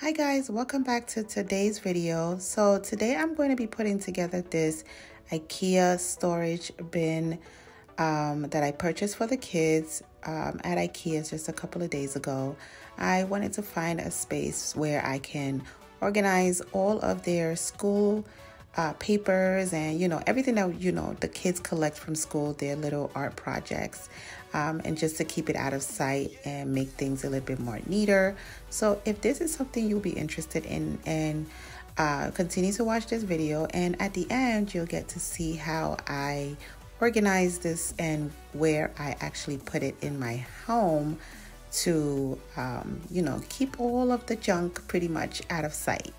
Hi guys, welcome back to today's video. So today I'm going to be putting together this IKEA storage bin that I purchased for the kids at IKEA just a couple of days ago. I wanted to find a space where I can organize all of their school papers and everything that the kids collect from school, their little art projects, and just to keep it out of sight and make things a little bit more neater. So if this is something you'll be interested in, and continue to watch this video, and at the end you'll get to see how I organize this and where I actually put it in my home to keep all of the junk pretty much out of sight.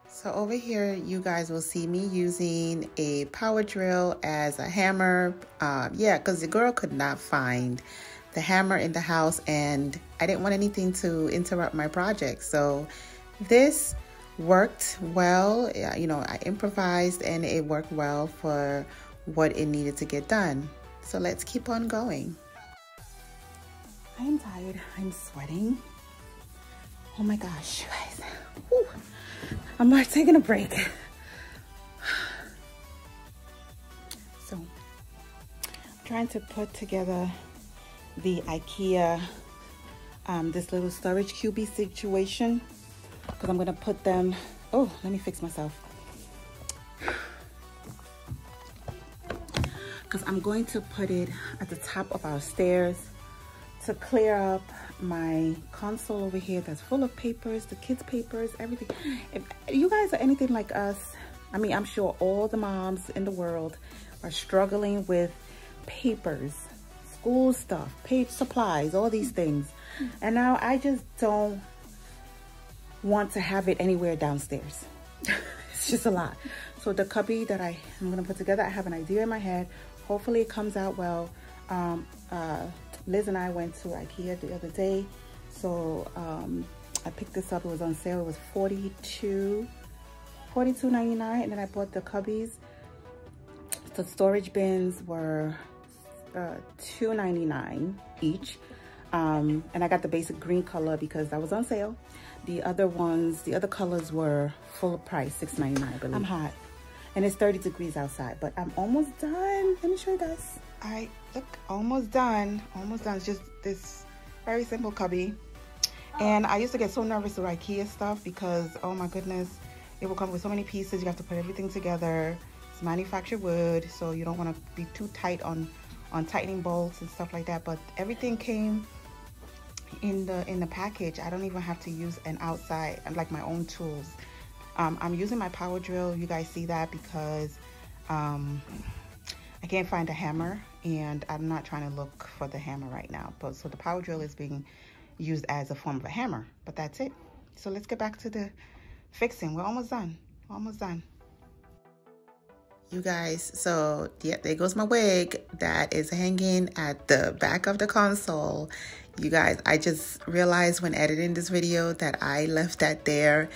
So over here, you guys will see me using a power drill as a hammer. Because the girl could not find the hammer in the house, and I didn't want anything to interrupt my project. So this worked well. I improvised and it worked well for what it needed to get done. So let's keep on going. I am tired. I'm sweating. Oh my gosh, you guys. Whew. I'm like taking a break. So I'm trying to put together the IKEA, this little storage Cubby situation, because I'm gonna put them, oh, let me fix myself. Because I'm going to put it at the top of our stairs to clear up my console over here that's full of papers, the kids' papers, everything. If you guys are anything like us, I mean, I'm sure all the moms in the world are struggling with papers, school stuff, page supplies, all these things. And now I just don't want to have it anywhere downstairs. It's just a lot. So the cubby that I'm gonna put together, I have an idea in my head. Hopefully it comes out well. Liz and I went to IKEA the other day, so I picked this up. It was on sale. It was $42.99, and then I bought the cubbies. The storage bins were $2.99 each, and I got the basic green color because that was on sale. The other colors were full price, $6.99, I believe. I'm hot, and it's 30 degrees outside, but I'm almost done. Let me show you guys. All right, look, almost done. It's just this very simple cubby. And I used to get so nervous with IKEA stuff because, oh my goodness, it will come with so many pieces. You have to put everything together. It's manufactured wood, so you don't want to be too tight on tightening bolts and stuff like that. But everything came in the package. I don't even have to use an outside, like my own tools. I'm using my power drill. You guys see that because I can't find a hammer, and I'm not trying to look for the hammer right now. But so the power drill is being used as a form of a hammer, but that's it. So let's get back to the fixing. We're almost done. You guys, so yeah, there goes my wig that is hanging at the back of the console. You guys, I just realized when editing this video that I left that there.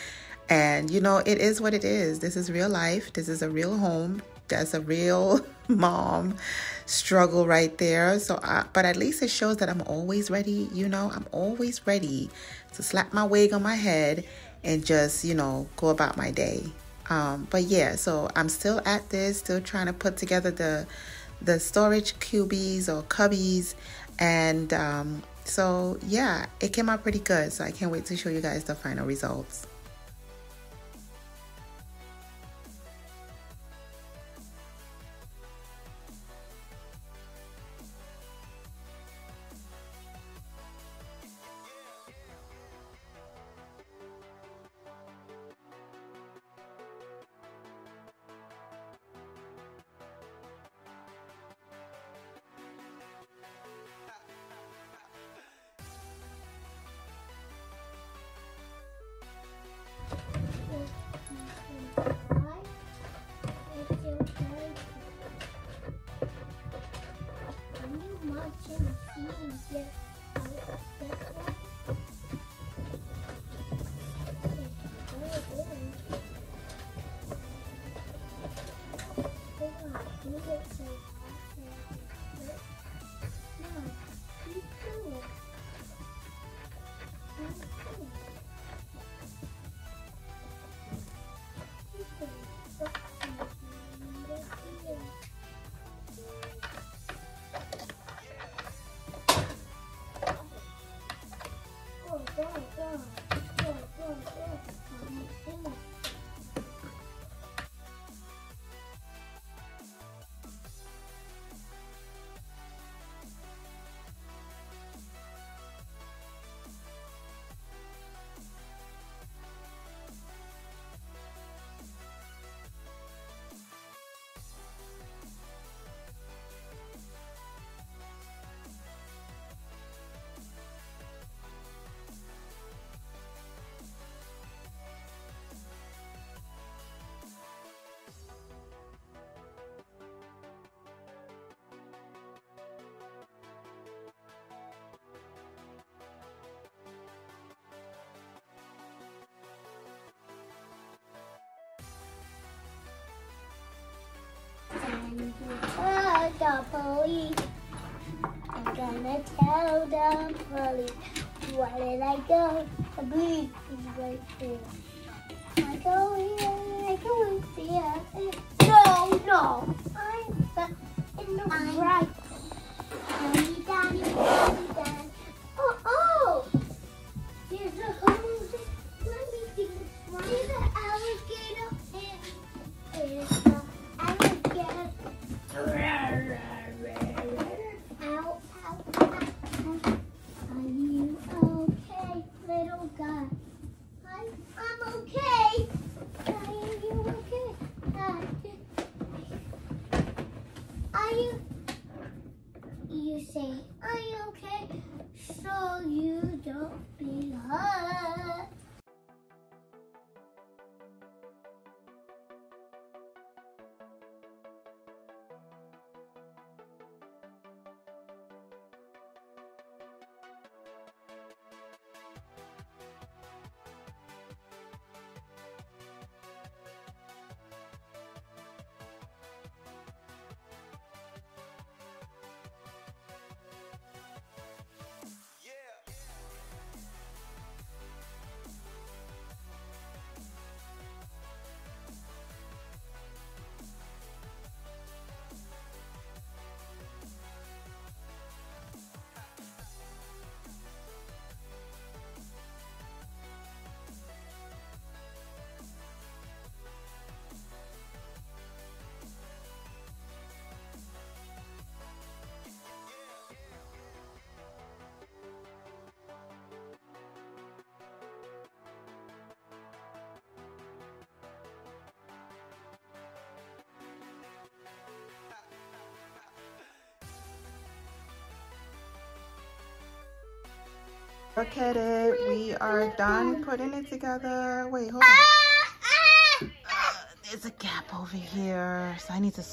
And it is what it is. This is real life. This is a real home. That's a real mom struggle right there. So, but at least it shows that I'm always ready. I'm always ready to slap my wig on my head and just, go about my day. But yeah, so I'm still at this, still trying to put together the storage cubies or cubbies. And so yeah, it came out pretty good. So I can't wait to show you guys the final results. Polly. Where did I go? The bee is right there. I go here, I go here. No. I'm in the right. Daddy. Oh! There's a hose. Let me see. There's an alligator. There's an alligator. Ow. Are you okay, little guy? I'm okay. Are you okay? Are you? You say, are you okay? So you don't be hurt. Look at it. We are done putting it together. Wait, hold on. There's a gap over here. So I need to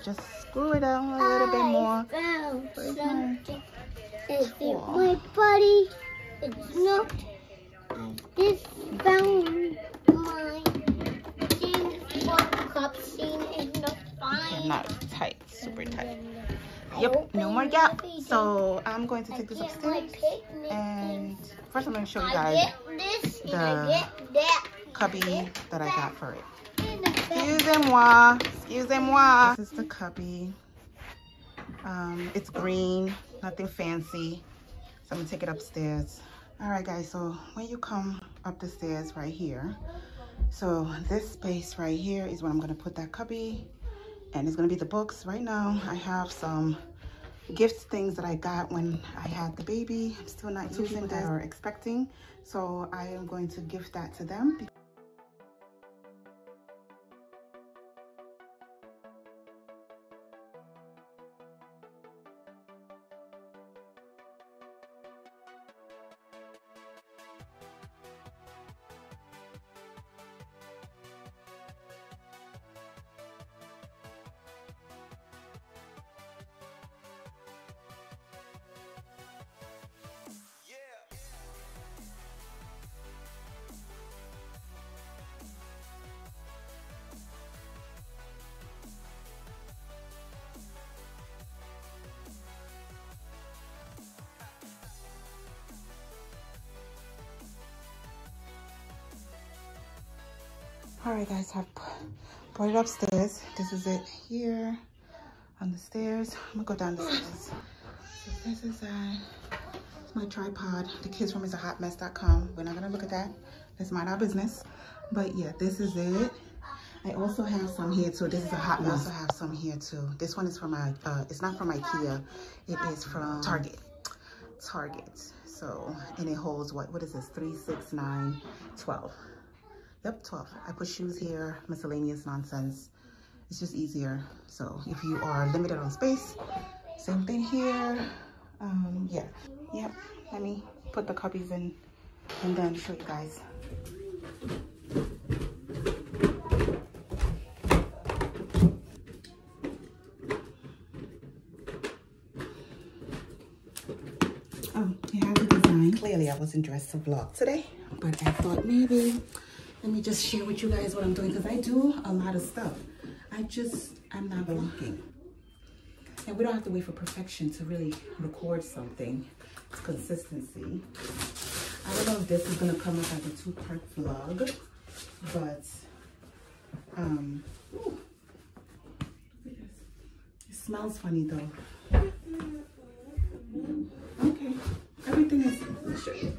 just screw it down a little bit more. Is it my buddy? It's not. This found my cup scene is not fine. Okay, not tight, super tight. Yep, no more gap. So I'm going to take this upstairs, and first I'm going to show you guys the cubby that I got for it. Excusez-moi. This is the cubby. It's green, nothing fancy. So I'm going to take it upstairs. All right, guys, so when you come up the stairs right here, so this space right here is where I'm going to put that cubby. And it's gonna be the books. Right now, I have some gift things that I got when I had the baby. I'm still not using that or expecting. So I am going to gift that to them. All right, guys, I've brought it upstairs. This is it here on the stairs. I'm gonna go down the stairs. So this is my tripod. The kids' room is a hotmess.com. We're not gonna look at that. Let's mind our business. But yeah, this is it. I also have some here too. This is a hot mess. I also have some here too. This one is from it's not from IKEA. It is from Target. So, and it holds what is this? 3, 6, 9, 12. Yep, 12. I put shoes here, miscellaneous nonsense. It's just easier. So if you are limited on space, same thing here. Yeah. Yep. Let me put the cubbies in and then show you guys. Oh, it has a design. Clearly I wasn't dressed to vlog today, but I thought maybe let me just share with you guys what I'm doing, because I do a lot of stuff. I'm not vlogging. And we don't have to wait for perfection to really record something. It's consistency. I don't know if this is gonna come up as a 2-part vlog, but ooh, look at this. It smells funny though. Okay, everything is. Let me show you.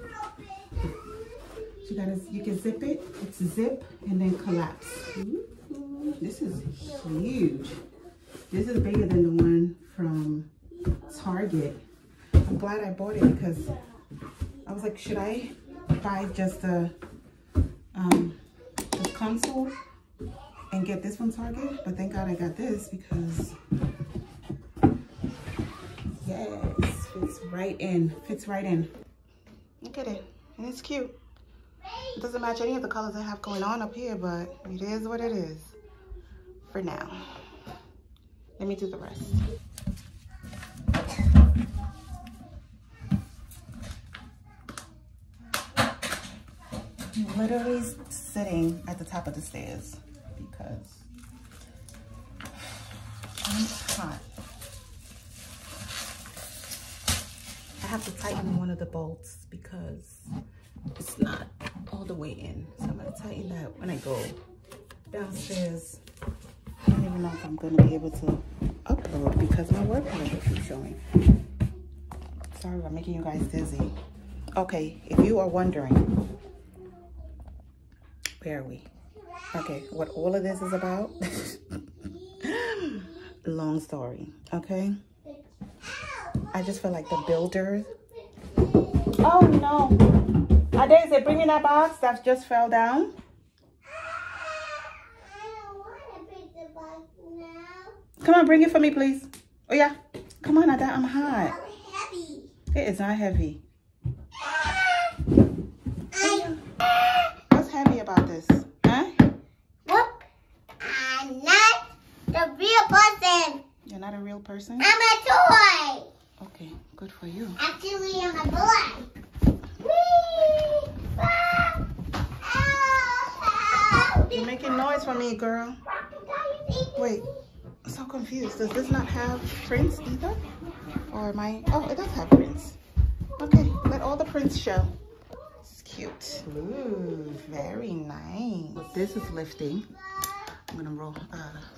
You can zip it. It's zip and then collapse. Ooh, this is huge. This is bigger than the one from Target. I'm glad I bought it because I was like, should I buy just the console and get this from Target? But thank God I got this because yes, fits right in. Fits right in. Look at it, and it's cute. It doesn't match any of the colors I have going on up here, but it is what it is for now. Let me do the rest. I'm literally sitting at the top of the stairs because I'm hot. I have to tighten one of the bolts because it's not all the way in. So I'm gonna tighten that when I go downstairs. I don't even know if I'm gonna be able to upload because my work will keep showing. Sorry about making you guys dizzy. Okay, if you are wondering, where are we? Okay, what all of this is about? Long story, okay? I just feel like the builders. Oh no. Ade, is it bringing that box that just fell down? Come on, bring it for me, please. Oh, yeah. Come on, Ada. I'm hot. Heavy. It is not heavy. What's heavy about this? Huh? Look, I'm not the real person. You're not a real person? I'm a toy. Okay, good for you. Actually, I'm a boy. You're making noise for me, girl. Wait. I'm so confused. Does this not have prints either? Or am I? Oh, it does have prints. Okay, let all the prints show. It's cute. Ooh, very nice. This is lifting. I'm gonna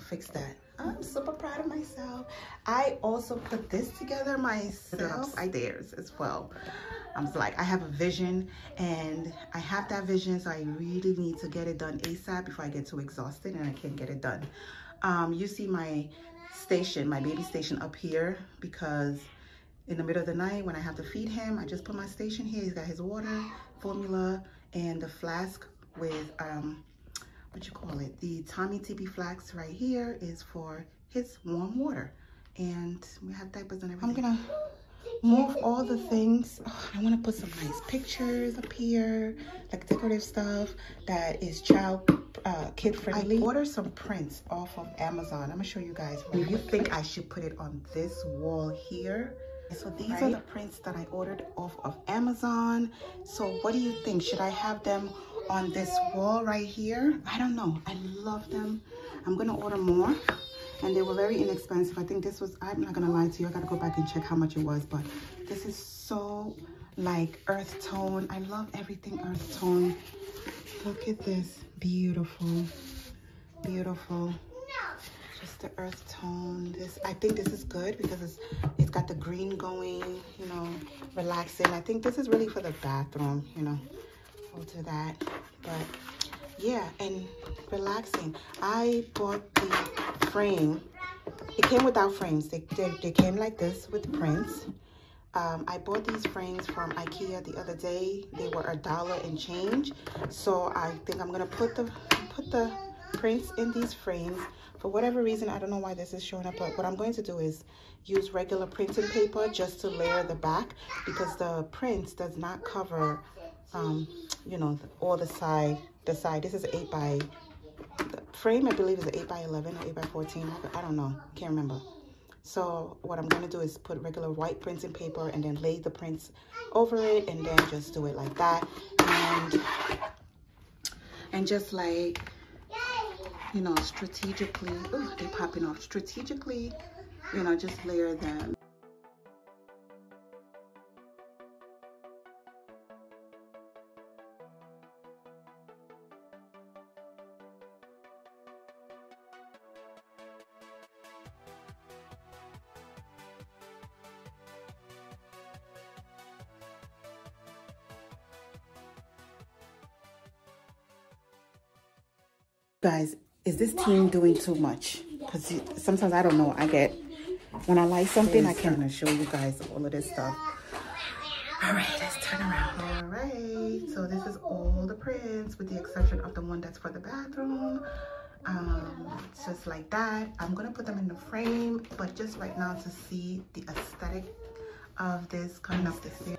fix that. I'm super proud of myself. I also put this together myself. Ideas as well. I'm like, I have a vision and I have that vision, so I really need to get it done ASAP before I get too exhausted and I can't get it done. You see my station, my baby station up here, because in the middle of the night when I have to feed him, I just put my station here. He's got his water, formula, and the flask with, what you call it? The Tommy TB flask right here is for his warm water. And we have diapers and everything. I'm gonna move all the things. Oh, I want to put some nice pictures up here, like decorative stuff that is kid friendly. I ordered some prints off of Amazon. I'm gonna show you guys. Do you think I should put it on this wall here? So these are the prints that I ordered off of Amazon. So what do you think? Should I have them on this wall right here? I don't know. I love them. I'm gonna order more. And they were very inexpensive. I think this was, I'm not gonna lie to you, I gotta go back and check how much it was, but this is so like earth tone. I love everything earth tone. Look at this, beautiful, beautiful. Just the earth tone. This, I think this is good because it's got the green going, you know, relaxing. I think this is really for the bathroom, you know, I'll do that. But yeah, and relaxing. I bought the frame. It came without frames. They came like this with prints. I bought these frames from IKEA the other day. They were $1 and change. So I think I'm gonna put the prints in these frames. For whatever reason, I don't know why this is showing up, but what I'm going to do is use regular printing paper just to layer the back, because the prints does not cover, you know, all the side. This is 8 by, the frame I believe is 8 by 11 or 8 by 14. I don't know, can't remember. So what I'm gonna do is put regular white printing paper and then lay the prints over it, and then just do it like that, and just like, you know, strategically, oh, they're popping off, strategically you know, just layer them. Guys, is this team doing too much? Because sometimes I don't know. When I like something, I can't show you guys all of this stuff. All right, let's turn around. All right, so this is all the prints with the exception of the one that's for the bathroom. It's just like that. I'm gonna put them in the frame, but just right now to see the aesthetic of this coming up the stairs.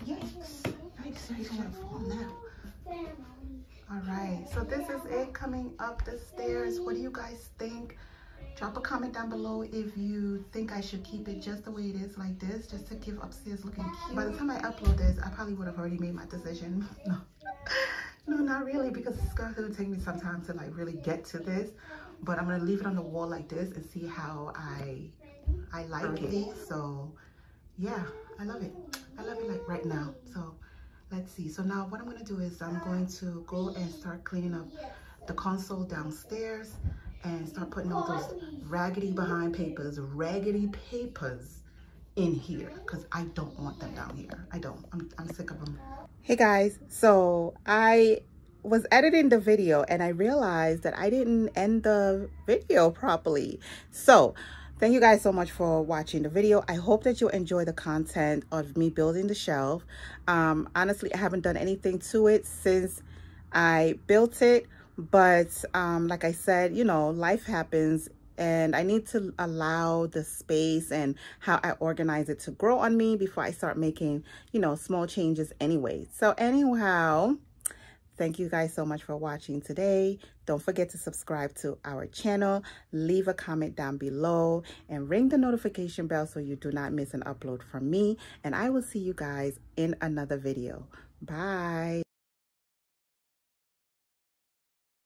Yikes! I seriously want to fall now. All right, so this is it coming up the stairs. What do you guys think? Drop a comment down below if you think I should keep it just the way it is, like this, just to give upstairs looking cute. By the time I upload this, I probably would have already made my decision. No, not really, because it's going to take me some time to like really get to this. But I'm gonna leave it on the wall like this and see how I like it. So yeah, I love it. I love it like right now. So let's see. So now what I'm gonna do is I'm going to go and start cleaning up the console downstairs and start putting all those raggedy papers in here, because I don't want them down here. I don't. I'm sick of them. Hey guys, so I was editing the video and I realized that I didn't end the video properly. So thank you guys so much for watching the video. I hope that you enjoy the content of me building the shelf. Honestly, I haven't done anything to it since I built it, but like I said, you know, life happens and I need to allow the space and how I organize it to grow on me before I start making, you know, small changes anyway. So anyhow, thank you guys so much for watching today. Don't forget to subscribe to our channel, leave a comment down below, and ring the notification bell so you do not miss an upload from me. And I will see you guys in another video. Bye.